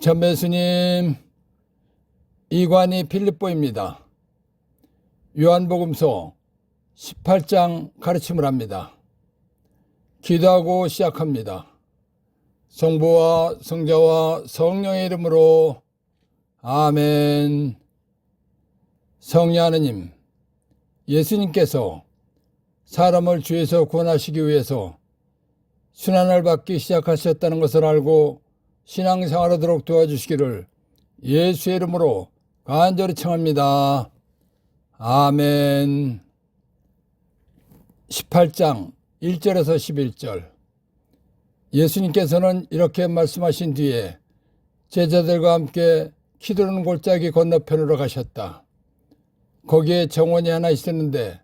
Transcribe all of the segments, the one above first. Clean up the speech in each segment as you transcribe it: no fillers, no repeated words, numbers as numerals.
참배스님, 이관이 필립보입니다. 요한복음서 18장 가르침을 합니다. 기도하고 시작합니다. 성부와 성자와 성령의 이름으로 아멘. 성령 하느님, 예수님께서 사람을 죄에서 구원하시기 위해서 순환을 받기 시작하셨다는 것을 알고 신앙생활하도록 도와주시기를 예수의 이름으로 간절히 청합니다. 아멘. 18장 1절에서 11절. 예수님께서는 이렇게 말씀하신 뒤에 제자들과 함께 키드론 골짜기 건너편으로 가셨다. 거기에 정원이 하나 있었는데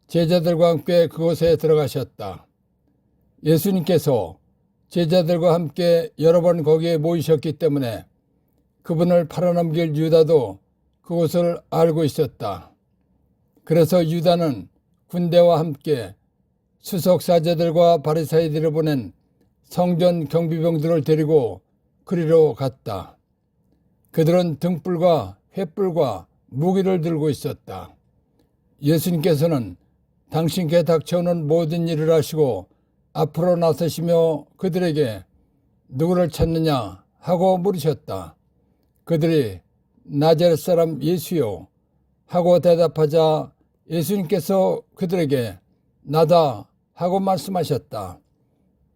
제자들과 함께 그곳에 들어가셨다. 예수님께서 제자들과 함께 여러 번 거기에 모이셨기 때문에 그분을 팔아넘길 유다도 그곳을 알고 있었다. 그래서 유다는 군대와 함께 수석사제들과 바리사이들을 보낸 성전 경비병들을 데리고 그리로 갔다. 그들은 등불과 횃불과 무기를 들고 있었다. 예수님께서는 당신께 닥쳐오는 모든 일을 하시고 앞으로 나서시며 그들에게 누구를 찾느냐 하고 물으셨다. 그들이 나자렛 사람 예수요 하고 대답하자 예수님께서 그들에게 나다 하고 말씀하셨다.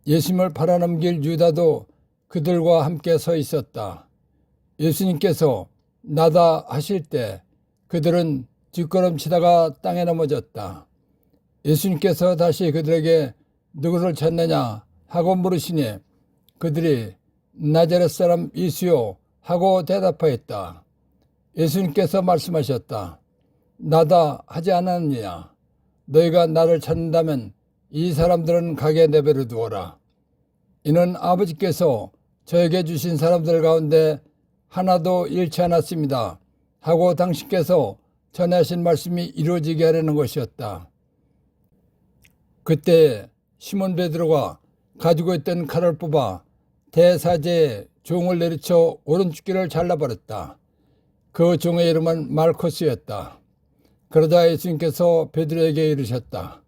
예수님을 팔아넘길 유다도 그들과 함께 서 있었다. 예수님께서 나다 하실 때 그들은 뒷걸음치다가 땅에 넘어졌다. 예수님께서 다시 그들에게 누구를 찾느냐 하고 물으시니 그들이 나자렛 사람 예수요 하고 대답하였다. 예수님께서 말씀하셨다. 나다 하지 않았느냐? 너희가 나를 찾는다면 이 사람들은 가게 내버려 두어라. 이는 아버지께서 저에게 주신 사람들 가운데 하나도 잃지 않았습니다 하고 당신께서 전하신 말씀이 이루어지게 하려는 것이었다. 그때 시몬 베드로가 가지고 있던 칼을 뽑아 대사제의 종을 내리쳐 오른쪽 귀를 잘라버렸다. 그 종의 이름은 말코스였다. 그러자 예수님께서 베드로에게 이르셨다.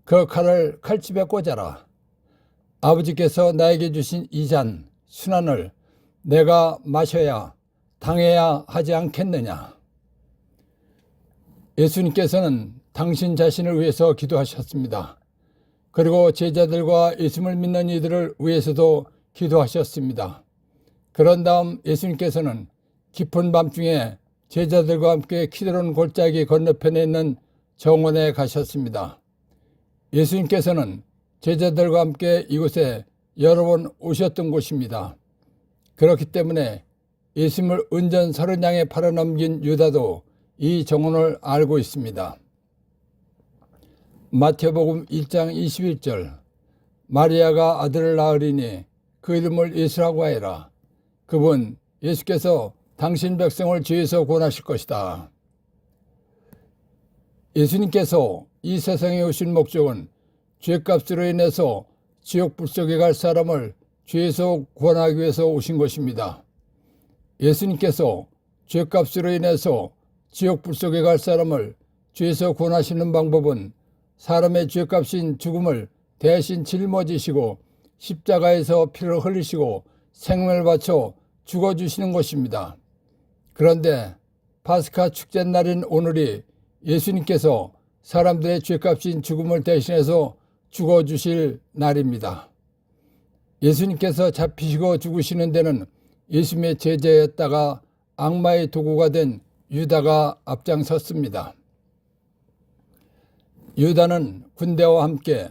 그 칼을 칼집에 꽂아라. 아버지께서 나에게 주신 이 잔 순환을 내가 마셔야 당해야 하지 않겠느냐. 예수님께서는 당신 자신을 위해서 기도하셨습니다. 그리고 제자들과 예수님을 믿는 이들을 위해서도 기도하셨습니다. 그런 다음 예수님께서는 깊은 밤중에 제자들과 함께 키드론 골짜기 건너편에 있는 정원에 가셨습니다. 예수님께서는 제자들과 함께 이곳에 여러 번 오셨던 곳입니다. 그렇기 때문에 예수님을 은전 30양에 팔아넘긴 유다도 이 정원을 알고 있습니다. 마태복음 1장 21절. 마리아가 아들을 낳으리니 그 이름을 예수라고 하여라. 그분 예수께서 당신 백성을 죄에서 구원하실 것이다. 예수님께서 이 세상에 오신 목적은 죄값으로 인해서 지옥 불속에 갈 사람을 죄에서 구원하기 위해서 오신 것입니다. 예수님께서 죄값으로 인해서 지옥 불속에 갈 사람을 죄에서 구원하시는 방법은 사람의 죄값인 죽음을 대신 짊어지시고 십자가에서 피를 흘리시고 생명을 바쳐 죽어주시는 것입니다. 그런데 파스카 축제날인 오늘이 예수님께서 사람들의 죄값인 죽음을 대신해서 죽어주실 날입니다. 예수님께서 잡히시고 죽으시는 데는 예수님의 제자였다가 악마의 도구가 된 유다가 앞장섰습니다. 유다는 군대와 함께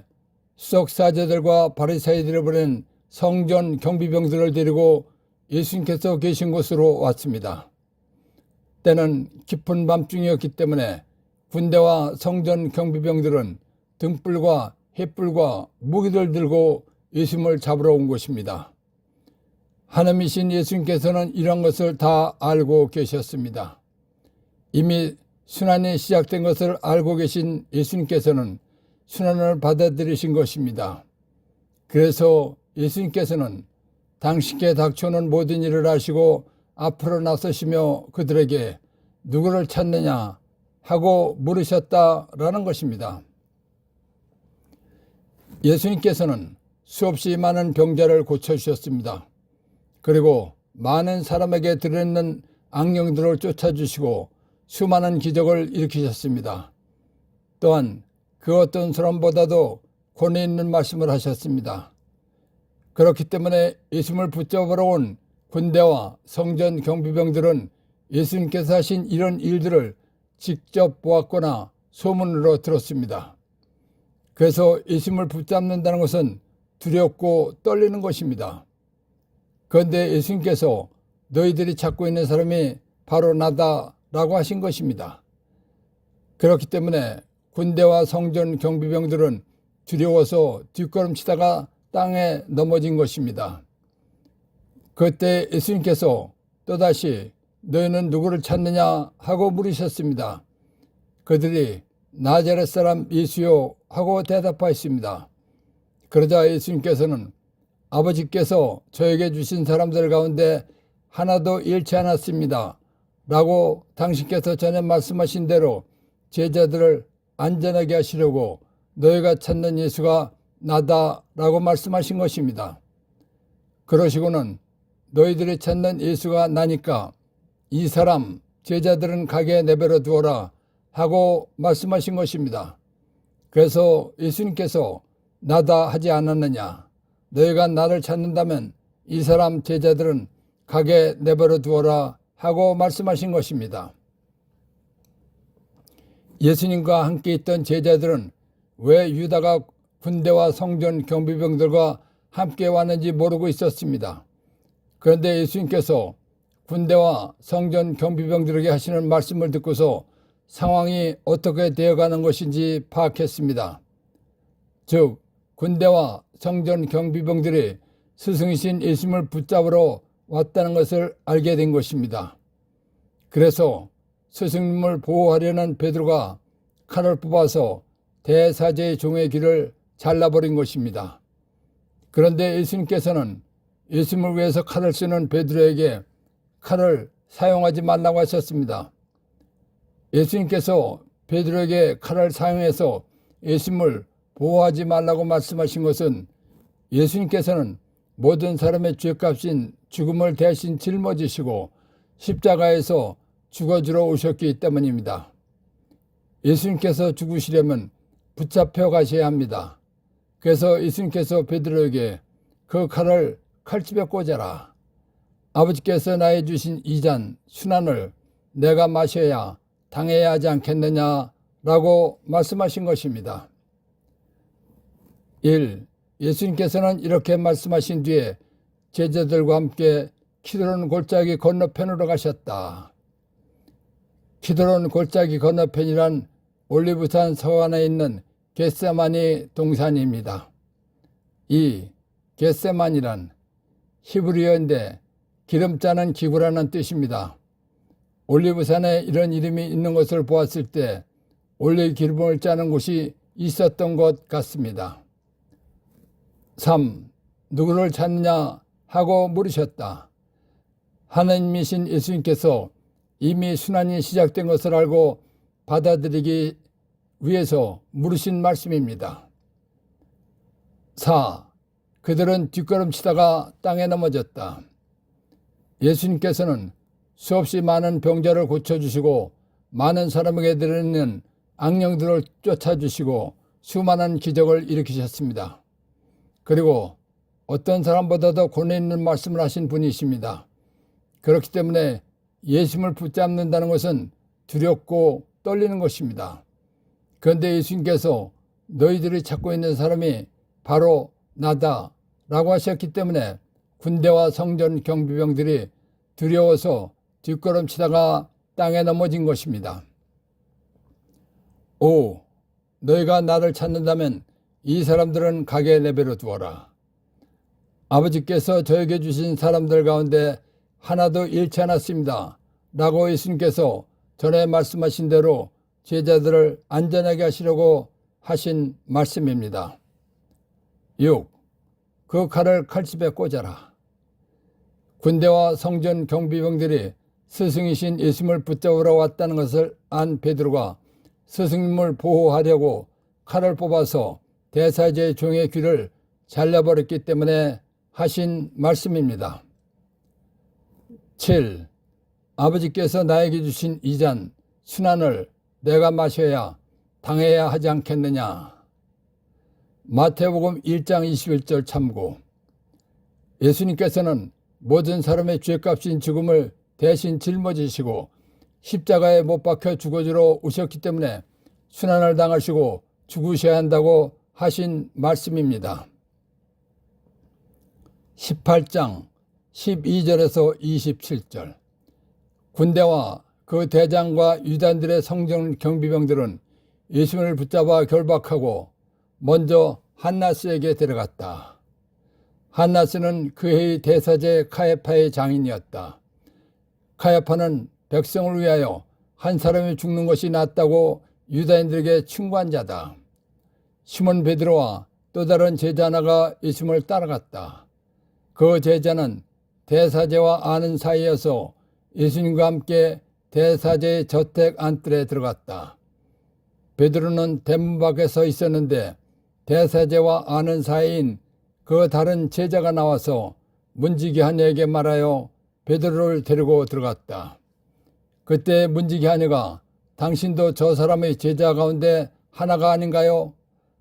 수석사제들과 바리사이들을 보낸 성전 경비병들을 데리고 예수님께서 계신 곳으로 왔습니다. 때는 깊은 밤중이었기 때문에 군대와 성전 경비병들은 등불과 횃불과 무기를 들고 예수님을 잡으러 온 것입니다. 하나님이신 예수님께서는 이런 것을 다 알고 계셨습니다. 이미 순환이 시작된 것을 알고 계신 예수님께서는 순환을 받아들이신 것입니다. 그래서 예수님께서는 당신께 닥쳐오는 모든 일을 아시고 앞으로 나서시며 그들에게 누구를 찾느냐 하고 물으셨다라는 것입니다. 예수님께서는 수없이 많은 병자를 고쳐주셨습니다. 그리고 많은 사람에게 들어있는 악령들을 쫓아주시고 수많은 기적을 일으키셨습니다. 또한 그 어떤 사람보다도 권위 있는 말씀을 하셨습니다. 그렇기 때문에 예수님을 붙잡으러 온 군대와 성전 경비병들은 예수님께서 하신 이런 일들을 직접 보았거나 소문으로 들었습니다. 그래서 예수님을 붙잡는다는 것은 두렵고 떨리는 것입니다. 그런데 예수님께서 너희들이 찾고 있는 사람이 바로 나다라고 하신 것입니다. 그렇기 때문에 군대와 성전 경비병들은 두려워서 뒷걸음치다가 땅에 넘어진 것입니다. 그때 예수님께서 또다시 너희는 누구를 찾느냐 하고 물으셨습니다. 그들이 나자렛 사람 예수요 하고 대답하였습니다. 그러자 예수님께서는 아버지께서 저에게 주신 사람들 가운데 하나도 잃지 않았습니다. 라고 당신께서 전에 말씀하신 대로 제자들을 안전하게 하시려고 너희가 찾는 예수가 나다라고 말씀하신 것입니다. 그러시고는 너희들이 찾는 예수가 나니까 이 사람 제자들은 가게 내버려 두어라 하고 말씀하신 것입니다. 그래서 예수님께서 나다 하지 않았느냐, 너희가 나를 찾는다면 이 사람 제자들은 가게 내버려 두어라 하고 말씀하신 것입니다. 예수님과 함께 있던 제자들은 왜 유다가 군대와 성전 경비병들과 함께 왔는지 모르고 있었습니다. 그런데 예수님께서 군대와 성전 경비병들에게 하시는 말씀을 듣고서 상황이 어떻게 되어가는 것인지 파악했습니다. 즉 군대와 성전 경비병들이 스승이신 예수님을 붙잡으러 왔다는 것을 알게 된 것입니다. 그래서 스승님을 보호하려는 베드로가 칼을 뽑아서 대사제의 종의 귀를 잘라버린 것입니다. 그런데 예수님께서는 예수님을 위해서 칼을 쓰는 베드로에게 칼을 사용하지 말라고 하셨습니다. 예수님께서 베드로에게 칼을 사용해서 예수님을 보호하지 말라고 말씀하신 것은 예수님께서는 모든 사람의 죄값인 죽음을 대신 짊어지시고 십자가에서 죽어주러 오셨기 때문입니다. 예수님께서 죽으시려면 붙잡혀 가셔야 합니다. 그래서 예수님께서 베드로에게 그 칼을 칼집에 꽂아라. 아버지께서 나에 주신 이 잔 순환을 내가 마셔야 당해야 하지 않겠느냐라고 말씀하신 것입니다. 1. 예수님께서는 이렇게 말씀하신 뒤에 제자들과 함께 키드론 골짜기 건너편으로 가셨다. 키드론 골짜기 건너편이란 올리브산 서안에 있는 겟세마니 동산입니다. 2. 겟세마니란 히브리어인데 기름 짜는 기구라는 뜻입니다. 올리브산에 이런 이름이 있는 것을 보았을 때 올리브 기름을 짜는 곳이 있었던 것 같습니다. 3. 누구를 찾느냐 하고 물으셨다. 하나님이신 예수님께서 이미 순환이 시작된 것을 알고 받아들이기 위해서 물으신 말씀입니다. 4. 그들은 뒷걸음치다가 땅에 넘어졌다. 예수님께서는 수없이 많은 병자를 고쳐주시고 많은 사람에게 들어있는 악령들을 쫓아주시고 수많은 기적을 일으키셨습니다. 그리고 어떤 사람보다도 권위 있는 말씀을 하신 분이십니다. 그렇기 때문에 예수님을 붙잡는다는 것은 두렵고 떨리는 것입니다. 그런데 예수님께서 너희들이 찾고 있는 사람이 바로 나다 라고 하셨기 때문에 군대와 성전 경비병들이 두려워서 뒷걸음치다가 땅에 넘어진 것입니다. 5. 너희가 나를 찾는다면 이 사람들은 가게 내버려 두어라. 아버지께서 저에게 주신 사람들 가운데 하나도 잃지 않았습니다. 라고 예수님께서 전에 말씀하신 대로 제자들을 안전하게 하시려고 하신 말씀입니다. 6. 그 칼을 칼집에 꽂아라. 군대와 성전 경비병들이 스승이신 예수님을 붙잡으러 왔다는 것을 안 베드로가 스승님을 보호하려고 칼을 뽑아서 대사제의 종의 귀를 잘라버렸기 때문에 하신 말씀입니다. 7. 아버지께서 나에게 주신 이 잔 순환을 내가 마셔야 당해야 하지 않겠느냐. 마태복음 1장 21절 참고. 예수님께서는 모든 사람의 죄값인 죽음을 대신 짊어지시고 십자가에 못 박혀 죽어주러 오셨기 때문에 순환을 당하시고 죽으셔야 한다고 하신 말씀입니다. 18장 12절에서 27절. 군대와 그 대장과 유단들의 성전 경비병들은 예수님을 붙잡아 결박하고 먼저 한나스에게 데려갔다. 한나스는 그 해의 대사제 카야파의 장인이었다. 카야파는 백성을 위하여 한 사람이 죽는 것이 낫다고 유다인들에게 충고한 자다. 시몬 베드로와 또 다른 제자 하나가 예수님을 따라갔다. 그 제자는 대사제와 아는 사이여서 예수님과 함께 대사제의 저택 안뜰에 들어갔다. 베드로는 대문 밖에 서 있었는데 대사제와 아는 사이인 그 다른 제자가 나와서 문지기 하녀에게 말하여 베드로를 데리고 들어갔다. 그때 문지기 하녀가 당신도 저 사람의 제자 가운데 하나가 아닌가요?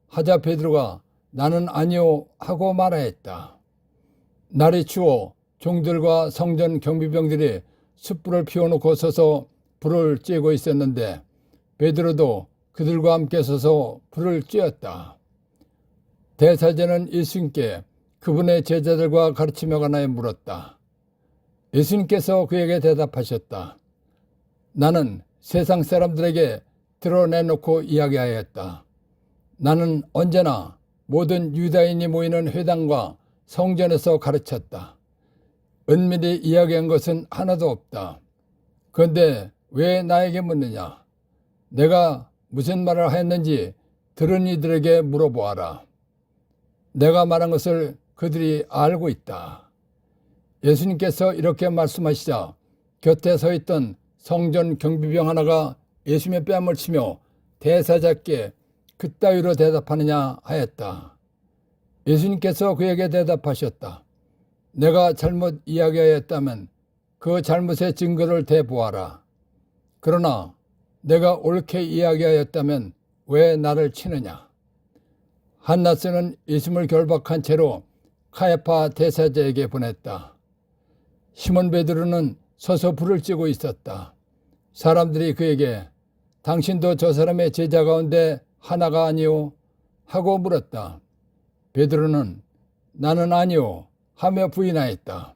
하자 베드로가 나는 아니오 하고 말하였다. 날이 추워 종들과 성전 경비병들이 숯불을 피워놓고 서서 불을 쬐고 있었는데 베드로도 그들과 함께 서서 불을 쬐었다. 대사제는 예수님께 그분의 제자들과 가르치며 관하여 물었다. 예수님께서 그에게 대답하셨다. 나는 세상 사람들에게 드러내놓고 이야기하였다. 나는 언제나 모든 유다인이 모이는 회당과 성전에서 가르쳤다. 은밀히 이야기한 것은 하나도 없다. 그런데 왜 나에게 묻느냐? 내가 무슨 말을 하였는지 들은 이들에게 물어보아라. 내가 말한 것을 그들이 알고 있다. 예수님께서 이렇게 말씀하시자 곁에 서 있던 성전 경비병 하나가 예수님의 뺨을 치며 대사자께 그따위로 대답하느냐 하였다. 예수님께서 그에게 대답하셨다. 내가 잘못 이야기하였다면 그 잘못의 증거를 대보아라. 그러나 내가 옳게 이야기하였다면 왜 나를 치느냐? 한나스는 예수님을 결박한 채로 카야파 대사제에게 보냈다. 시몬 베드로는 서서 불을 쬐고 있었다. 사람들이 그에게 당신도 저 사람의 제자 가운데 하나가 아니오? 하고 물었다. 베드로는 나는 아니오 하며 부인하였다.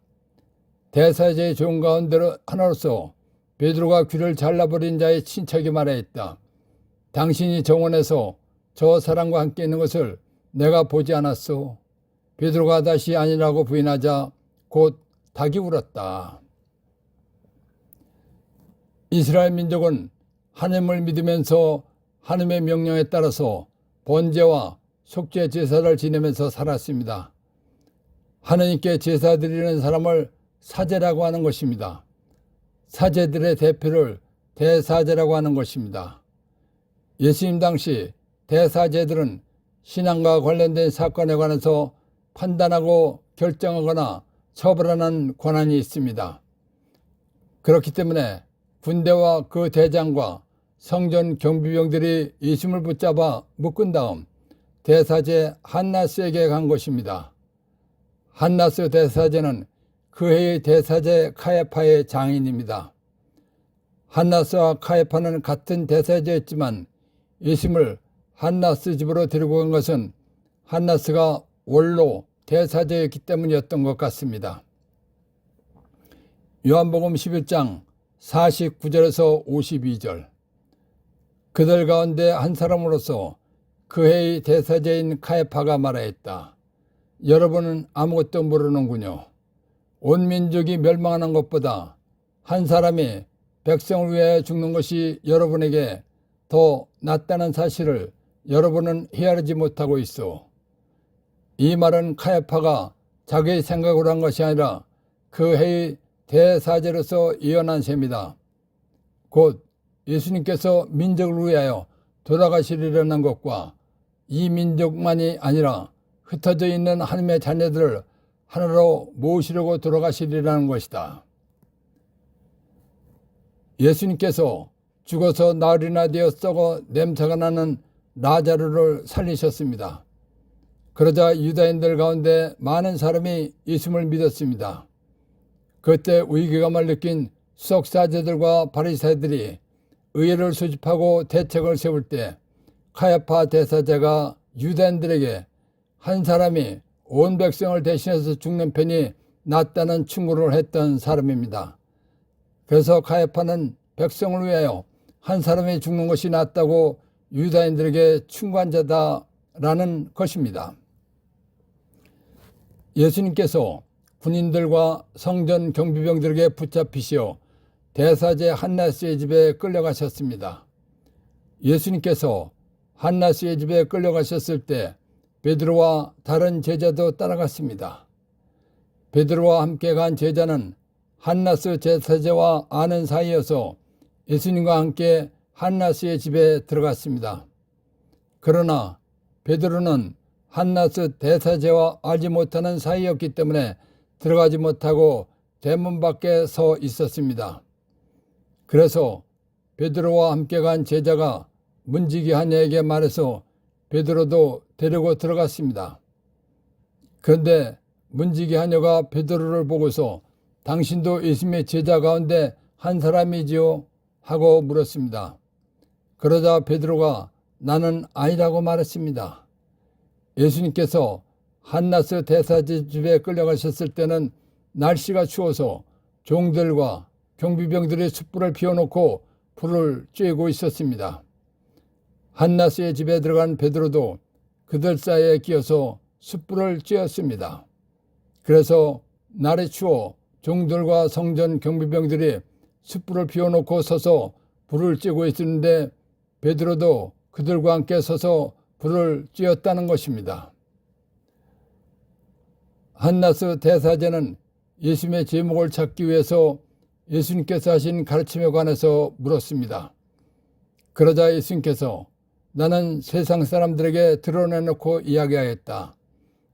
대사제의 종 가운데 하나로서 베드로가 귀를 잘라버린 자의 친척이 말하였다. 당신이 정원에서 저 사람과 함께 있는 것을 내가 보지 않았소. 베드로가 다시 아니라고 부인하자 곧 닭이 울었다. 이스라엘 민족은 하나님을 믿으면서 하나님의 명령에 따라서 번제와 속죄 제사를 지내면서 살았습니다. 하나님께 제사 드리는 사람을 사제라고 하는 것입니다. 사제들의 대표를 대사제라고 하는 것입니다. 예수님 당시 대사제들은 신앙과 관련된 사건에 관해서 판단하고 결정하거나 처벌하는 권한이 있습니다. 그렇기 때문에 군대와 그 대장과 성전 경비병들이 예수님을 붙잡아 묶은 다음 대사제 한나스에게 간 것입니다. 한나스 대사제는 그 해의 대사제 카야파의 장인입니다. 한나스와 카야파는 같은 대사제였지만 예수님을 한나스 집으로 데리고 간 것은 한나스가 원로 대사제였기 때문이었던 것 같습니다. 요한복음 11장 49절에서 52절. 그들 가운데 한 사람으로서 그 해의 대사제인 카야파가 말하였다. 여러분은 아무것도 모르는군요. 온 민족이 멸망하는 것보다 한 사람이 백성을 위하여 죽는 것이 여러분에게 더 낫다는 사실을 여러분은 헤아리지 못하고 있어. 이 말은 카야파가 자기의 생각으로 한 것이 아니라 그 해의 대사제로서 예언한 셈이다. 곧 예수님께서 민족을 위하여 돌아가시리라는 것과 이 민족만이 아니라 흩어져 있는 하나님의 자녀들을 하나로 모으시려고 돌아가시리라는 것이다. 예수님께서 죽어서 나흘이나 되어 썩어 냄새가 나는 라자루를 살리셨습니다. 그러자 유다인들 가운데 많은 사람이 예수님을 믿었습니다. 그때 위기감을 느낀 수석사제들과 바리새인들이 의회를 소집하고 대책을 세울 때 카야파 대사제가 유다인들에게 한 사람이 온 백성을 대신해서 죽는 편이 낫다는 충고를 했던 사람입니다. 그래서 카야파는 백성을 위하여 한 사람이 죽는 것이 낫다고 유다인들에게 충고한 자다라는 것입니다. 예수님께서 군인들과 성전 경비병들에게 붙잡히시어 대사제 한나스의 집에 끌려가셨습니다. 예수님께서 한나스의 집에 끌려가셨을 때 베드로와 다른 제자도 따라갔습니다. 베드로와 함께 간 제자는 한나스 대사제와 아는 사이여서 예수님과 함께 한나스의 집에 들어갔습니다. 그러나 베드로는 한나스 대사제와 알지 못하는 사이였기 때문에 들어가지 못하고 대문 밖에 서 있었습니다. 그래서 베드로와 함께 간 제자가 문지기 하냐에게 말해서 베드로도 데리고 들어갔습니다. 그런데 문지기 하냐가 베드로를 보고서 당신도 예수님의 제자 가운데 한 사람이지요? 하고 물었습니다. 그러자 베드로가 나는 아니라고 말했습니다. 예수님께서 한나스 대사제 집에 끌려가셨을 때는 날씨가 추워서 종들과 경비병들이 숯불을 피워놓고 불을 쬐고 있었습니다. 한나스의 집에 들어간 베드로도 그들 사이에 끼어서 숯불을 쬐었습니다. 그래서 날이 추워 종들과 성전 경비병들이 숯불을 피워놓고 서서 불을 쬐고 있었는데 베드로도 그들과 함께 서서 불을 쬐었다는 것입니다. 한나스 대사제는 예수님의 제목을 찾기 위해서 예수님께서 하신 가르침에 관해서 물었습니다. 그러자 예수님께서 나는 세상 사람들에게 드러내놓고 이야기하였다.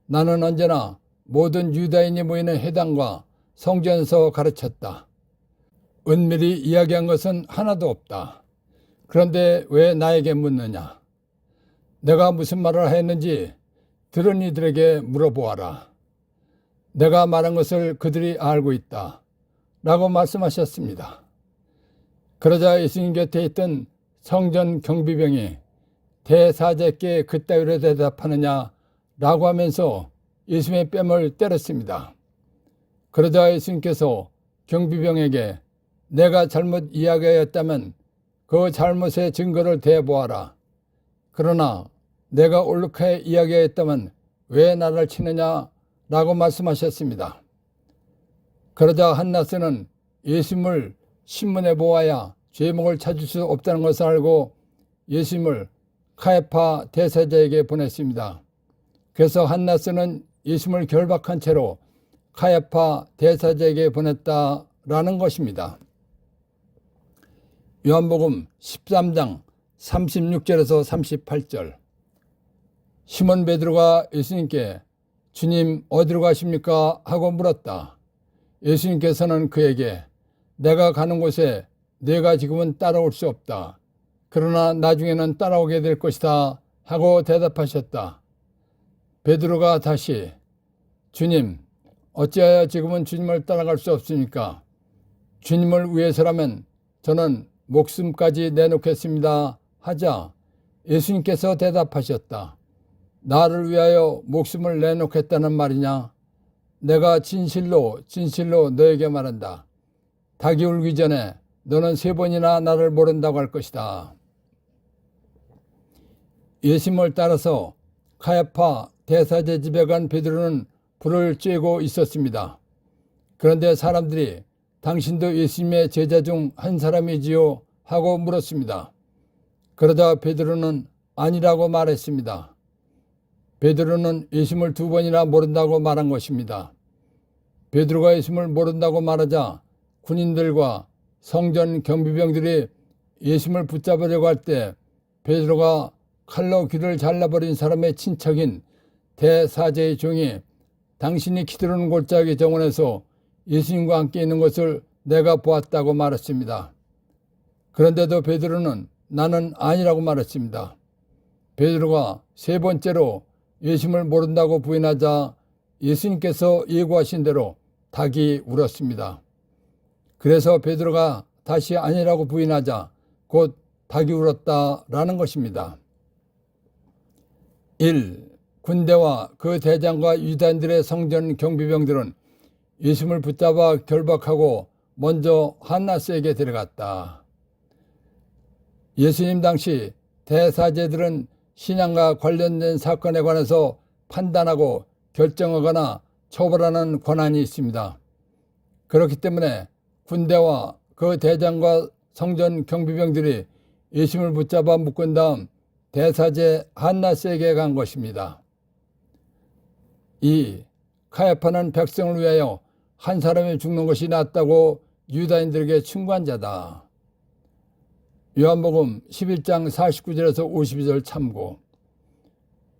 나는 언제나 모든 유다인이 모이는 회당과 성전에서 가르쳤다. 은밀히 이야기한 것은 하나도 없다. 그런데 왜 나에게 묻느냐? 내가 무슨 말을 했는지 들은 이들에게 물어보아라. 내가 말한 것을 그들이 알고 있다. 라고 말씀하셨습니다. 그러자 예수님 곁에 있던 성전 경비병이 대사제께 그따위로 대답하느냐 라고 하면서 예수님의 뺨을 때렸습니다. 그러자 예수님께서 경비병에게 내가 잘못 이야기하였다면 그 잘못의 증거를 대보아라. 그러나 내가 옳게 이야기하였다면 왜 나를 치느냐 라고 말씀하셨습니다. 그러자 한나스는 예수님을 신문에 보아야 죄목을 찾을 수 없다는 것을 알고 예수님을 카야파 대사제에게 보냈습니다. 그래서 한나스는 예수님을 결박한 채로 카야파 대사제에게 보냈다라는 것입니다. 요한복음 13장 36절에서 38절. 시몬 베드로가 예수님께 주님 어디로 가십니까? 하고 물었다. 예수님께서는 그에게 내가 가는 곳에 네가 지금은 따라올 수 없다. 그러나 나중에는 따라오게 될 것이다. 하고 대답하셨다. 베드로가 다시 주님 어찌하여 지금은 주님을 따라갈 수 없습니까? 주님을 위해서라면 저는 목숨까지 내놓겠습니다. 하자 예수님께서 대답하셨다. 나를 위하여 목숨을 내놓겠다는 말이냐? 내가 진실로 진실로 너에게 말한다. 닭이 울기 전에 너는 3번이나 나를 모른다고 할 것이다. 예수님을 따라서 카야파 대사제 집에 간 베드로는 불을 쬐고 있었습니다. 그런데 사람들이 당신도 예수님의 제자 중 한 사람이지요? 하고 물었습니다. 그러자 베드로는 아니라고 말했습니다. 베드로는 예수님을 2번이나 모른다고 말한 것입니다. 베드로가 예수님을 모른다고 말하자 군인들과 성전 경비병들이 예수님을 붙잡으려고 할 때 베드로가 칼로 귀를 잘라버린 사람의 친척인 대사제의 종이 당신이 기도하는 골짜기 정원에서 예수님과 함께 있는 것을 내가 보았다고 말했습니다. 그런데도 베드로는 나는 아니라고 말했습니다. 베드로가 세 번째로 예수님을 모른다고 부인하자 예수님께서 예고하신 대로 닭이 울었습니다. 그래서 베드로가 다시 아니라고 부인하자 곧 닭이 울었다라는 것입니다. 1. 군대와 그 대장과 유다인들의 성전 경비병들은 예수님을 붙잡아 결박하고 먼저 한나스에게 데려갔다. 예수님 당시 대사제들은 신앙과 관련된 사건에 관해서 판단하고 결정하거나 처벌하는 권한이 있습니다. 그렇기 때문에 군대와 그 대장과 성전 경비병들이 예수님을 붙잡아 묶은 다음 대사제 한나스에게 간 것입니다. 2. 카야파는 백성을 위하여 한 사람이 죽는 것이 낫다고 유다인들에게 충고한 자다. 요한복음 11장 49절에서 52절 참고.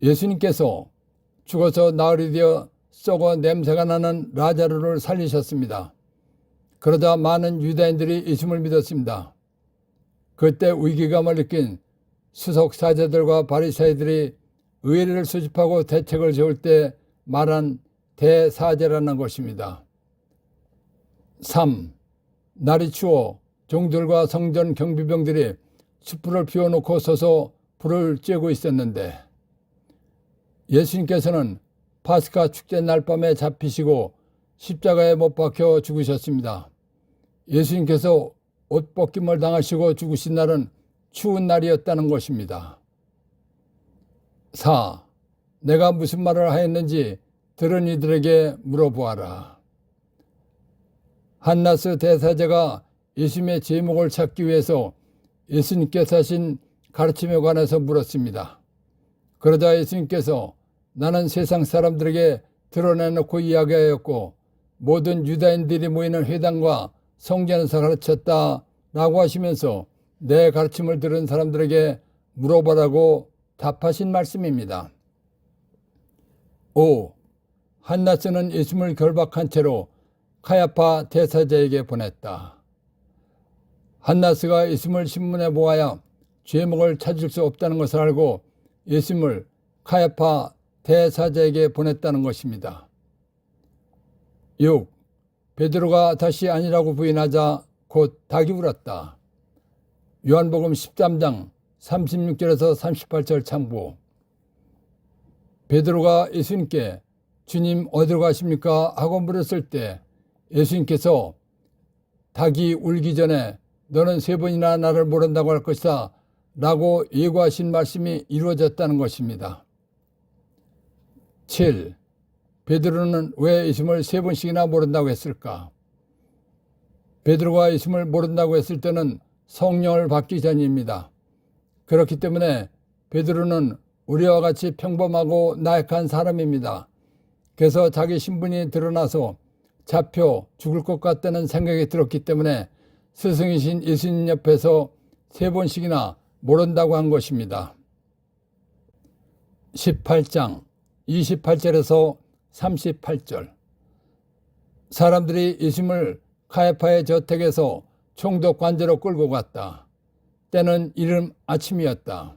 예수님께서 죽어서 나흘이 되어 썩어 냄새가 나는 라자루를 살리셨습니다. 그러자 많은 유다인들이 예수님을 믿었습니다. 그때 위기감을 느낀 수석 사제들과 바리새인들이 의뢰를 수집하고 대책을 세울 때 말한 대사제라는 것입니다. 3. 날이 추워 종들과 성전 경비병들이 숯불을 피워놓고 서서 불을 쬐고 있었는데 예수님께서는 파스카 축제 날 밤에 잡히시고 십자가에 못 박혀 죽으셨습니다. 예수님께서 옷벗김을 당하시고 죽으신 날은 추운 날이었다는 것입니다. 4. 내가 무슨 말을 하였는지 들은 이들에게 물어보아라. 한나스 대사제가 예수님의 제목을 찾기 위해서 예수님께서 하신 가르침에 관해서 물었습니다. 그러자 예수님께서 나는 세상 사람들에게 드러내놓고 이야기하였고 모든 유다인들이 모이는 회당과 성전에서 가르쳤다 라고 하시면서 내 가르침을 들은 사람들에게 물어보라고 답하신 말씀입니다. 5. 한나스는 예수님을 결박한 채로 카야파 대사제에게 보냈다. 한나스가 예수님을 신문에 보아야 죄목을 찾을 수 없다는 것을 알고 예수님을 카야파 대사제에게 보냈다는 것입니다. 6. 베드로가 다시 아니라고 부인하자 곧 닭이 울었다. 요한복음 13장 36절에서 38절 참고. 베드로가 예수님께 주님 어디로 가십니까? 하고 물었을 때 예수님께서 닭이 울기 전에 너는 세 번이나 나를 모른다고 할 것이다 라고 예고하신 말씀이 이루어졌다는 것입니다. 7. 베드로는 왜 예수님을 세 번씩이나 모른다고 했을까? 베드로가 예수님을 모른다고 했을 때는 성령을 받기 전입니다. 그렇기 때문에 베드로는 우리와 같이 평범하고 나약한 사람입니다. 그래서 자기 신분이 드러나서 잡혀 죽을 것 같다는 생각이 들었기 때문에 스승이신 예수님 옆에서 세 번씩이나 모른다고 한 것입니다. 18장 28절에서 38절. 사람들이 예수님을 카야파의 저택에서 총독 관저로 끌고 갔다. 때는 이른 아침이었다.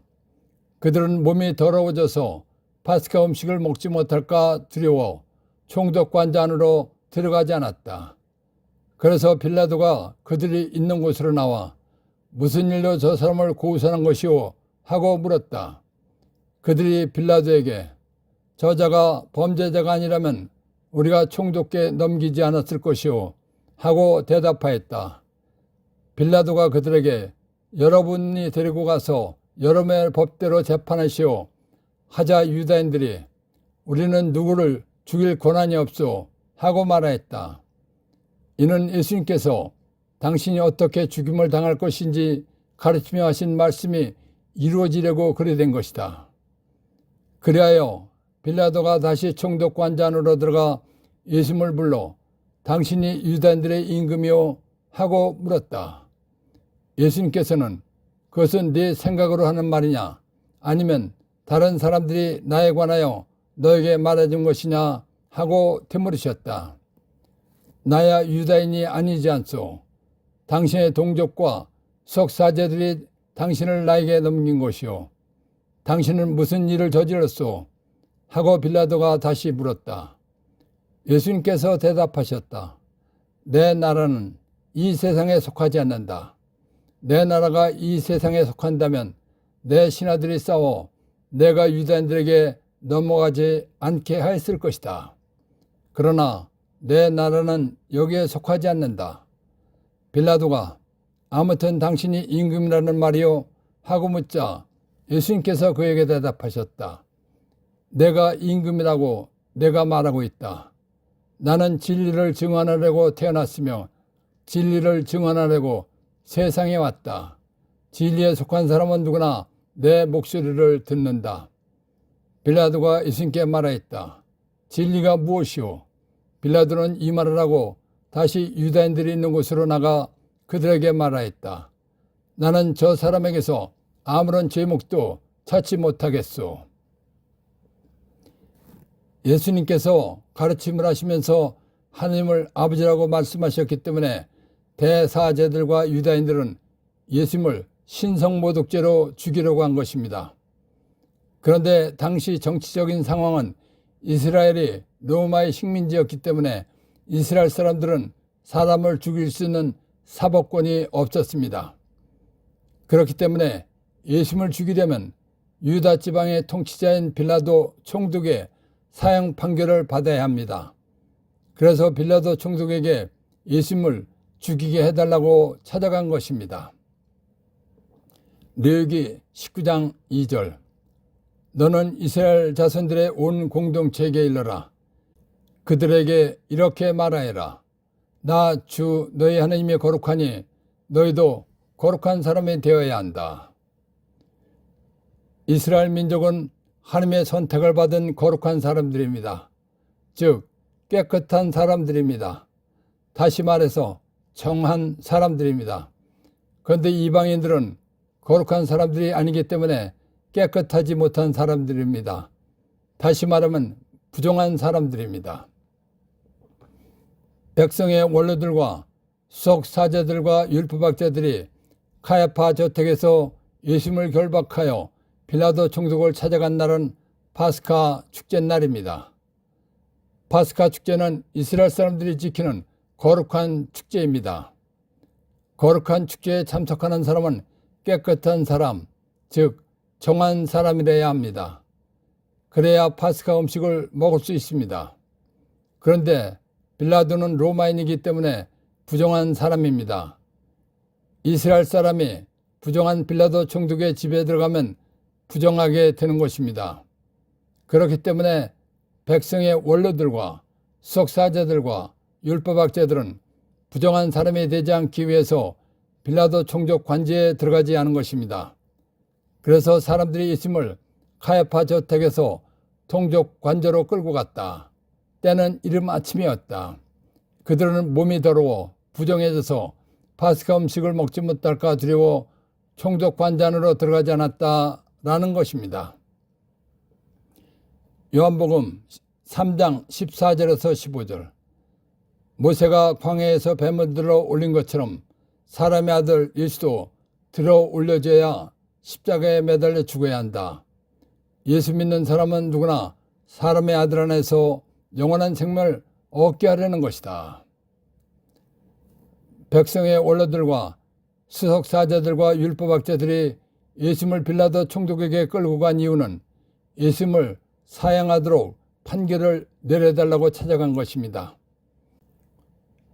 그들은 몸이 더러워져서 파스카 음식을 먹지 못할까 두려워 총독 관저 안으로 들어가지 않았다. 그래서 빌라도가 그들이 있는 곳으로 나와 무슨 일로 저 사람을 고소한 것이오? 하고 물었다. 그들이 빌라도에게 저자가 범죄자가 아니라면 우리가 총독께 넘기지 않았을 것이오? 하고 대답하였다. 빌라도가 그들에게 여러분이 데리고 가서 여러분의 법대로 재판하시오. 하자 유다인들이 우리는 누구를 죽일 권한이 없소 하고 말하였다. 이는 예수님께서 당신이 어떻게 죽임을 당할 것인지 가르치며 하신 말씀이 이루어지려고 그리 된 것이다. 그리하여 빌라도가 다시 총독 관저 안으로 들어가 예수님을 불러 당신이 유다인들의 임금이요? 하고 물었다. 예수님께서는 그것은 네 생각으로 하는 말이냐? 아니면 다른 사람들이 나에 관하여 너에게 말해준 것이냐? 하고 되물으셨다. 나야 유다인이 아니지 않소? 당신의 동족과 석사제들이 당신을 나에게 넘긴 것이요. 당신은 무슨 일을 저질렀소? 하고 빌라도가 다시 물었다. 예수님께서 대답하셨다. 내 나라는 이 세상에 속하지 않는다. 내 나라가 이 세상에 속한다면 내 신하들이 싸워 내가 유다인들에게 넘어가지 않게 했을 것이다. 그러나 내 나라는 여기에 속하지 않는다. 빌라도가 아무튼 당신이 임금이라는 말이요? 하고 묻자 예수님께서 그에게 대답하셨다. 내가 임금이라고 내가 말하고 있다. 나는 진리를 증언하려고 태어났으며 진리를 증언하려고 세상에 왔다. 진리에 속한 사람은 누구나 내 목소리를 듣는다. 빌라도가 예수님께 말하였다. 진리가 무엇이오? 빌라도는 이 말을 하고 다시 유다인들이 있는 곳으로 나가 그들에게 말하였다. 나는 저 사람에게서 아무런 제목도 찾지 못하겠소. 예수님께서 가르침을 하시면서 하나님을 아버지라고 말씀하셨기 때문에 대사제들과 유다인들은 예수님을 신성모독죄로 죽이려고 한 것입니다. 그런데 당시 정치적인 상황은 이스라엘이 로마의 식민지였기 때문에 이스라엘 사람들은 사람을 죽일 수 있는 사법권이 없었습니다. 그렇기 때문에 예수님을 죽이려면 유다 지방의 통치자인 빌라도 총독의 사형 판결을 받아야 합니다. 그래서 빌라도 총독에게 예수님을 죽이게 해달라고 찾아간 것입니다. 레위기 19장 2절 너는 이스라엘 자손들의 온 공동체에게 일러라. 그들에게 이렇게 말하여라. 나 주 너희 하나님이 거룩하니 너희도 거룩한 사람이 되어야 한다. 이스라엘 민족은 하나님의 선택을 받은 거룩한 사람들입니다. 즉 깨끗한 사람들입니다. 다시 말해서 정한 사람들입니다. 그런데 이방인들은 거룩한 사람들이 아니기 때문에 깨끗하지 못한 사람들입니다. 다시 말하면 부정한 사람들입니다. 백성의 원로들과 수석사제들과 율법학자들이 카야파 저택에서 예수님을 결박하여 빌라도 총독을 찾아간 날은 파스카 축제날입니다. 파스카 축제는 이스라엘 사람들이 지키는 거룩한 축제입니다. 거룩한 축제에 참석하는 사람은 깨끗한 사람, 즉 정한 사람이라야 합니다. 그래야 파스카 음식을 먹을 수 있습니다. 그런데 빌라도는 로마인이기 때문에 부정한 사람입니다. 이스라엘 사람이 부정한 빌라도 총독의 집에 들어가면 부정하게 되는 것입니다. 그렇기 때문에 백성의 원로들과 수석사제들과 율법학자들은 부정한 사람이 되지 않기 위해서 빌라도 총독 관제에 들어가지 않은 것입니다. 그래서 사람들이 예수님을 카야파 저택에서 총독 관저로 끌고 갔다. 때는 이른 아침이었다. 그들은 몸이 더러워 부정해져서 파스카 음식을 먹지 못할까 두려워 총독 관저 안으로 들어가지 않았다라는 것입니다. 요한복음 3장 14절에서 15절 모세가 광야에서 뱀을 들어 올린 것처럼 사람의 아들 예수도 들어 올려져야 십자가에 매달려 죽어야 한다. 예수 믿는 사람은 누구나 사람의 아들 안에서 영원한 생명을 얻게 하려는 것이다. 백성의 원로들과 수석사제들과 율법학자들이 예수님을 빌라도 총독에게 끌고 간 이유는 예수님을 사형하도록 판결을 내려달라고 찾아간 것입니다.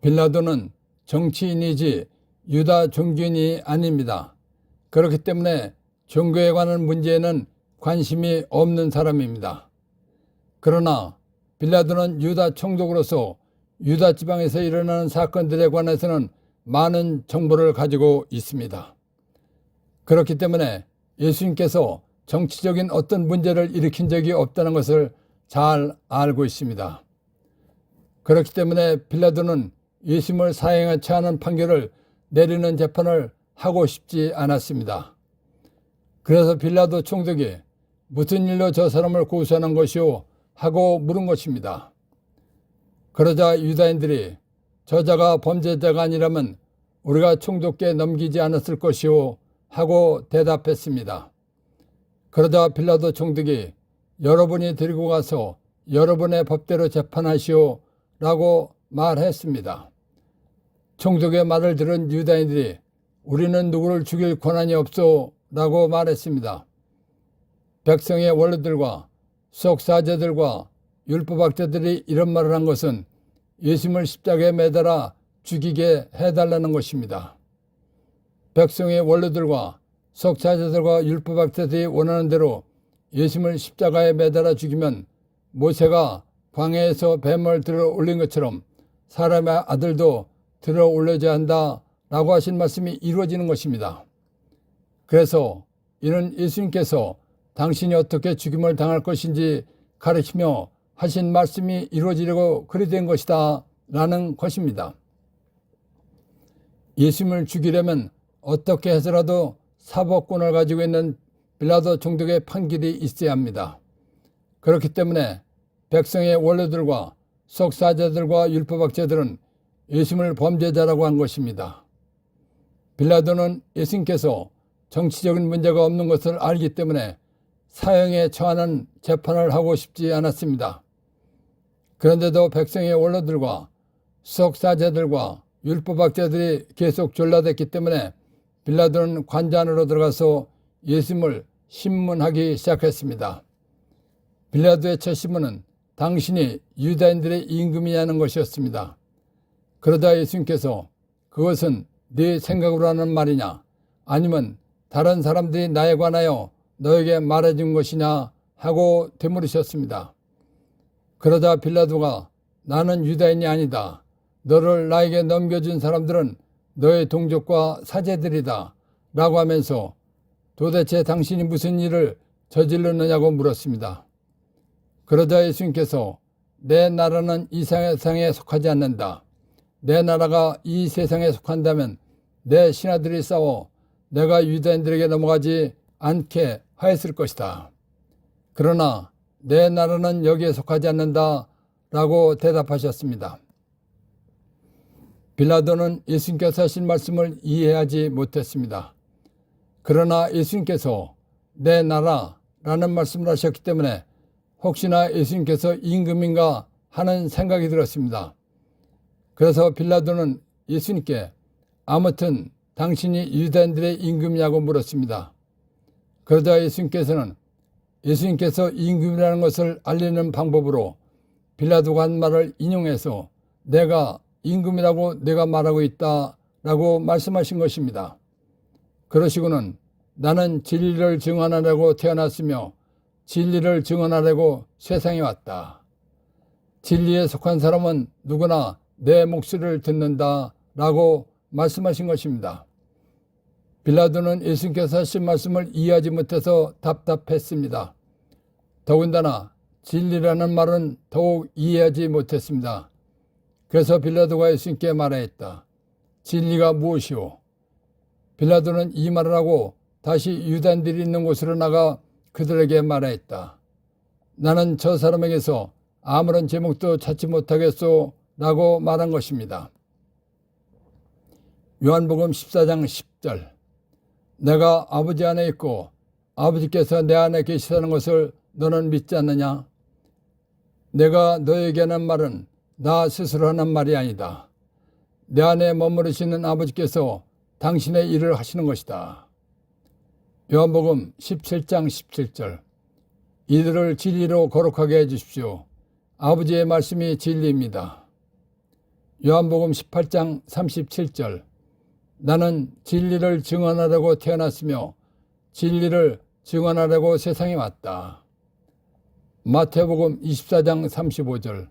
빌라도는 정치인이지 유다 종교인이 아닙니다. 그렇기 때문에 종교에 관한 문제에는 관심이 없는 사람입니다. 그러나 빌라도는 유다 총독으로서 유다 지방에서 일어나는 사건들에 관해서는 많은 정보를 가지고 있습니다. 그렇기 때문에 예수님께서 정치적인 어떤 문제를 일으킨 적이 없다는 것을 잘 알고 있습니다. 그렇기 때문에 빌라도는 예수님을 사형에 처하는 판결을 내리는 재판을 하고 싶지 않았습니다. 그래서 빌라도 총독이 무슨 일로 저 사람을 고소하는 것이오? 하고 물은 것입니다. 그러자 유다인들이 저자가 범죄자가 아니라면 우리가 총독께 넘기지 않았을 것이오? 하고 대답했습니다. 그러자 빌라도 총독이 여러분이 데리고 가서 여러분의 법대로 재판하시오 라고 말했습니다. 총독의 말을 들은 유다인들이 우리는 누구를 죽일 권한이 없소 라고 말했습니다. 백성의 원로들과 속사제들과 율법학자들이 이런 말을 한 것은 예수님을 십자가에 매달아 죽이게 해달라는 것입니다. 백성의 원로들과 속사제들과 율법학자들이 원하는 대로 예수님을 십자가에 매달아 죽이면 모세가 광야에서 뱀을 들어 올린 것처럼 사람의 아들도 들어 올려져야 한다라고 하신 말씀이 이루어지는 것입니다. 그래서 이는 예수님께서 당신이 어떻게 죽임을 당할 것인지 가르치며 하신 말씀이 이루어지려고 그리 된 것이다 라는 것입니다. 예수님을 죽이려면 어떻게 해서라도 사법권을 가지고 있는 빌라도 총독의 판결이 있어야 합니다. 그렇기 때문에 백성의 원로들과 속사제들과 율법학자들은 예수님을 범죄자라고 한 것입니다. 빌라도는 예수님께서 정치적인 문제가 없는 것을 알기 때문에 사형에 처하는 재판을 하고 싶지 않았습니다. 그런데도 백성의 원로들과 속사제들과 율법학자들이 계속 졸라댔기 때문에 빌라도는 관자 안으로 들어가서 예수님을 신문하기 시작했습니다. 빌라도의 첫 신문은 당신이 유다인들의 임금이냐는 것이었습니다. 그러다 예수님께서 그것은 네 생각으로 하는 말이냐 아니면 다른 사람들이 나에 관하여 너에게 말해준 것이냐 하고 되물으셨습니다. 그러자 빌라도가 나는 유다인이 아니다. 너를 나에게 넘겨준 사람들은 너의 동족과 사제들이다 라고 하면서 도대체 당신이 무슨 일을 저질렀느냐고 물었습니다. 그러자 예수님께서 내 나라는 이 세상에 속하지 않는다. 내 나라가 이 세상에 속한다면 내 신하들이 싸워 내가 유다인들에게 넘어가지 않게 하였을 것이다. 그러나 내 나라는 여기에 속하지 않는다 라고 대답하셨습니다. 빌라도는 예수님께서 하신 말씀을 이해하지 못했습니다. 그러나 예수님께서 내 나라라는 말씀을 하셨기 때문에 혹시나 예수님께서 임금인가 하는 생각이 들었습니다. 그래서 빌라도는 예수님께 아무튼 당신이 유다인들의 임금이냐고 물었습니다. 그러자 예수님께서 임금이라는 것을 알리는 방법으로 빌라도가 한 말을 인용해서 내가 임금이라고 내가 말하고 있다라고 말씀하신 것입니다. 그러시고는 나는 진리를 증언하려고 태어났으며 진리를 증언하려고 세상에 왔다. 진리에 속한 사람은 누구나 내 목소리를 듣는다라고 말씀하신 것입니다. 빌라도는 예수님께서 하신 말씀을 이해하지 못해서 답답했습니다. 더군다나 진리라는 말은 더욱 이해하지 못했습니다. 그래서 빌라도가 예수님께 말하였다. 진리가 무엇이오? 빌라도는 이 말을 하고 다시 유다인들이 있는 곳으로 나가 그들에게 말하였다. 나는 저 사람에게서 아무런 제목도 찾지 못하겠소 라고 말한 것입니다. 요한복음 14장 10절 내가 아버지 안에 있고 아버지께서 내 안에 계시다는 것을 너는 믿지 않느냐? 내가 너에게 하는 말은 나 스스로 하는 말이 아니다. 내 안에 머무르시는 아버지께서 당신의 일을 하시는 것이다. 요한복음 17장 17절 이들을 진리로 거룩하게 해주십시오. 아버지의 말씀이 진리입니다. 요한복음 18장 37절 나는 진리를 증언하려고 태어났으며 진리를 증언하려고 세상에 왔다. 마태복음 24장 35절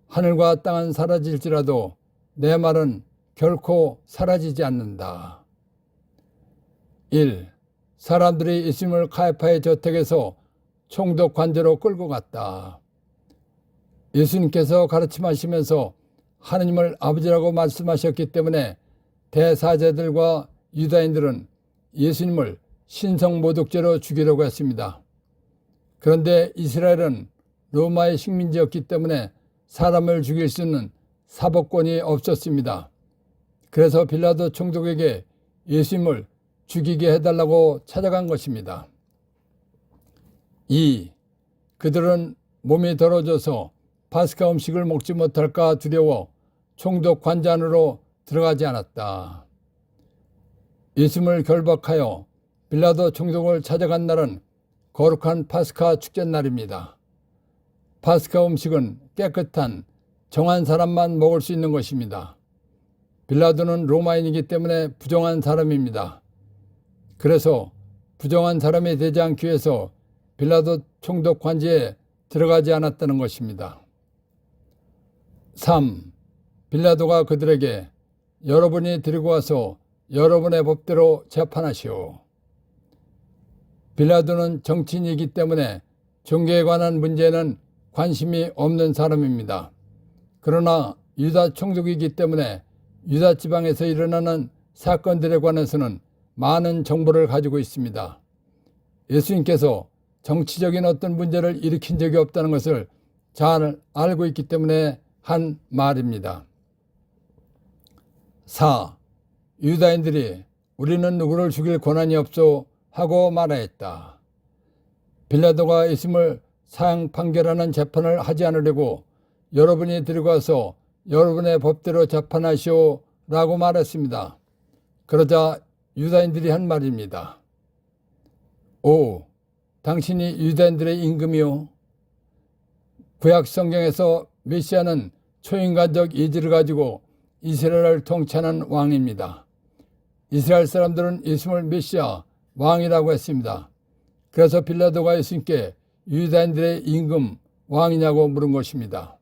하늘과 땅은 사라질지라도 내 말은 결코 사라지지 않는다. 1. 사람들이 예수님을 카야파의 저택에서 총독 관저로 끌고 갔다. 예수님께서 가르침하시면서 하느님을 아버지라고 말씀하셨기 때문에 대사제들과 유다인들은 예수님을 신성모독죄로 죽이려고 했습니다. 그런데 이스라엘은 로마의 식민지였기 때문에 사람을 죽일 수 있는 사법권이 없었습니다. 그래서 빌라도 총독에게 예수님을 죽이게 해달라고 찾아간 것입니다. 2. 그들은 몸이 더러워져서 파스카 음식을 먹지 못할까 두려워 총독 관자 안으로 들어가지 않았다. 예수님을 결박하여 빌라도 총독을 찾아간 날은 거룩한 파스카 축제날입니다. 파스카 음식은 깨끗한 정한 사람만 먹을 수 있는 것입니다. 빌라도는 로마인이기 때문에 부정한 사람입니다. 그래서 부정한 사람이 되지 않기 위해서 빌라도 총독 관지에 들어가지 않았다는 것입니다. 3. 빌라도가 그들에게 여러분이 데리고 와서 여러분의 법대로 재판하시오. 빌라도는 정치인이기 때문에 종교에 관한 문제에는 관심이 없는 사람입니다. 그러나 유다 총독이기 때문에 유다 지방에서 일어나는 사건들에 관해서는 많은 정보를 가지고 있습니다. 예수님께서 정치적인 어떤 문제를 일으킨 적이 없다는 것을 잘 알고 있기 때문에 한 말입니다. 4. 유다인들이 우리는 누구를 죽일 권한이 없소 하고 말하였다. 빌라도가 예수님을 사형 판결하는 재판을 하지 않으려고 여러분이 데리고 와서 여러분의 법대로 재판하시오 라고 말했습니다. 그러자 유다인들이 한 말입니다. 5. 당신이 유다인들의 임금이요. 구약 성경에서 메시아는 초인간적 이지를 가지고 이스라엘을 통치하는 왕입니다. 이스라엘 사람들은 예수님을 메시아 왕이라고 했습니다. 그래서 빌라도가 예수님께 유다인들의 임금 왕이냐고 물은 것입니다.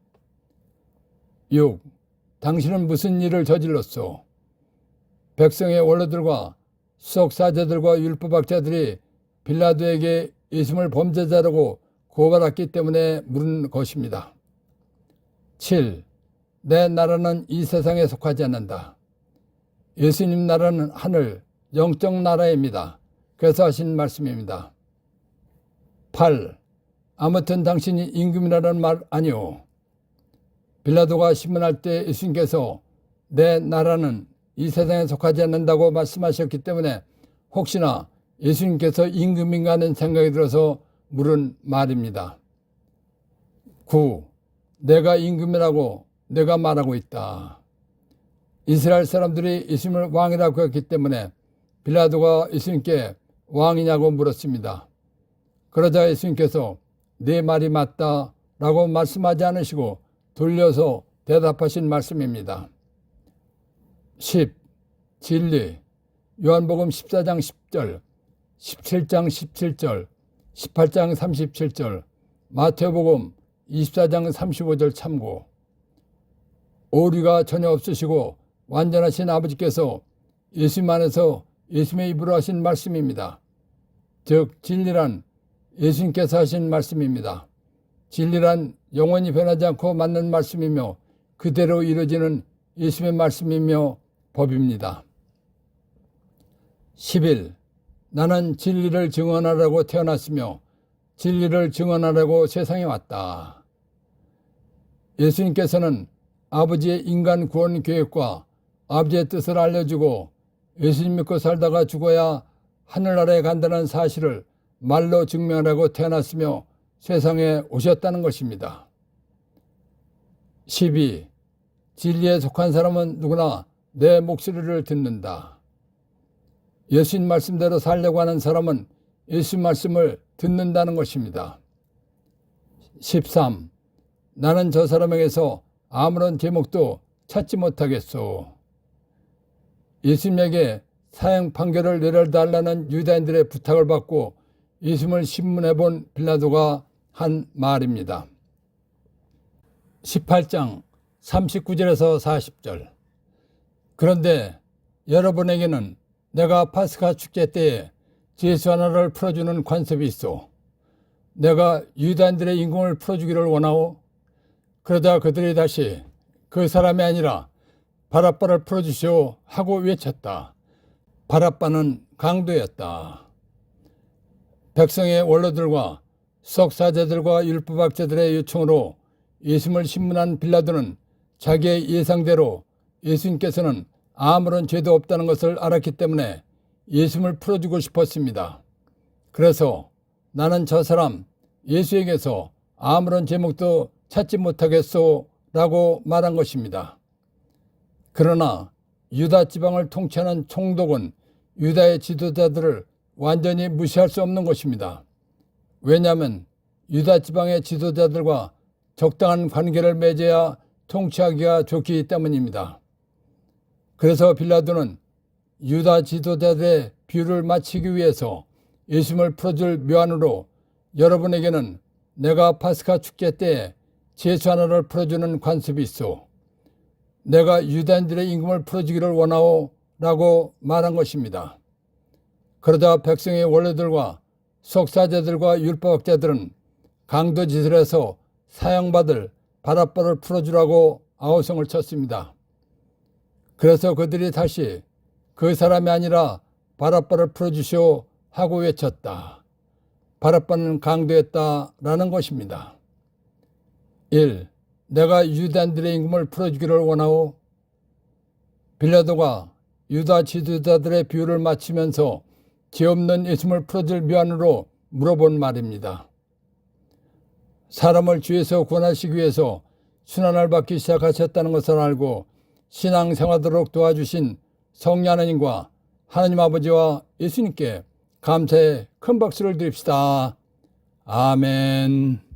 6. 당신은 무슨 일을 저질렀소? 백성의 원로들과 수석사제들과 율법학자들이 빌라도에게 예수님을 범죄자라고 고발했기 때문에 물은 것입니다. 7. 내 나라는 이 세상에 속하지 않는다. 예수님 나라는 하늘, 영적 나라입니다. 그래서 하신 말씀입니다. 8. 아무튼 당신이 임금이라는 말 아니오. 빌라도가 신문할 때 예수님께서 내 나라는 이 세상에 속하지 않는다고 말씀하셨기 때문에 혹시나 예수님께서 임금인가 하는 생각이 들어서 물은 말입니다. 9. 내가 임금이라고 내가 말하고 있다. 이스라엘 사람들이 예수님을 왕이라고 했기 때문에 빌라도가 예수님께 왕이냐고 물었습니다. 그러자 예수님께서 네 말이 맞다 라고 말씀하지 않으시고 돌려서 대답하신 말씀입니다. 10. 진리. 요한복음 14장 10절, 17장 17절, 18장 37절, 마태복음 24장 35절 참고. 오류가 전혀 없으시고 완전하신 아버지께서 예수님 안에서 예수님의 입으로 하신 말씀입니다. 즉 진리란 예수님께서 하신 말씀입니다. 진리란 영원히 변하지 않고 맞는 말씀이며 그대로 이루어지는 예수님의 말씀이며 법입니다. 11. 나는 진리를 증언하라고 태어났으며 진리를 증언하라고 세상에 왔다. 예수님께서는 아버지의 인간 구원 계획과 아버지의 뜻을 알려주고 예수님 믿고 살다가 죽어야 하늘나라에 간다는 사실을 말로 증명하라고 태어났으며 세상에 오셨다는 것입니다. 12. 진리에 속한 사람은 누구나 내 목소리를 듣는다. 예수님 말씀대로 살려고 하는 사람은 예수님 말씀을 듣는다는 것입니다. 13. 나는 저 사람에게서 아무런 제목도 찾지 못하겠소. 예수님에게 사형 판결을 내려달라는 유다인들의 부탁을 받고 예수님을 신문해 본 빌라도가 한 말입니다. 18장 39절에서 40절. 그런데 여러분에게는 내가 파스카 축제 때에 죄수 하나를 풀어주는 관습이 있어. 내가 유다인들의 임금을 풀어주기를 원하오. 그러자 그들이 다시 그 사람이 아니라 바라바를 풀어주시오 하고 외쳤다. 바라바는 강도였다. 백성의 원로들과 석사제들과 율법학자들의 요청으로 예수님을 신문한 빌라도는 자기의 예상대로 예수님께서는 아무런 죄도 없다는 것을 알았기 때문에 예수님을 풀어주고 싶었습니다. 그래서 나는 저 사람 예수에게서 아무런 제목도 찾지 못하겠소 라고 말한 것입니다. 그러나 유다 지방을 통치하는 총독은 유다의 지도자들을 완전히 무시할 수 없는 것입니다. 왜냐하면 유다 지방의 지도자들과 적당한 관계를 맺어야 통치하기가 좋기 때문입니다. 그래서 빌라도는 유다 지도자들의 비유를 마치기 위해서 예수님을 풀어줄 묘안으로 여러분에게는 내가 파스카 축제 때에 제수 하나를 풀어주는 관습이 있어. 내가 유다인들의 임금을 풀어주기를 원하오 라고 말한 것입니다. 그러자 백성의 원로들과 석사자들과 율법학자들은 강도짓을 해서 사형받을 바라바를 풀어주라고 아우성을 쳤습니다. 그래서 그들이 다시 그 사람이 아니라 바라바를 풀어주시오 하고 외쳤다. 바라바는 강도였다라는 것입니다. 1. 내가 유다인들의 임금을 풀어주기를 원하오. 빌라도가 유다 지도자들의 비유를 마치면서 죄 없는 예수님을 풀어줄 묘안으로 물어본 말입니다. 사람을 죄에서 구원하시기 위해서 순환을 받기 시작하셨다는 것을 알고 신앙생활하도록 도와주신 성령 하나님과 하나님 아버지와 예수님께 감사의 큰 박수를 드립시다. 아멘.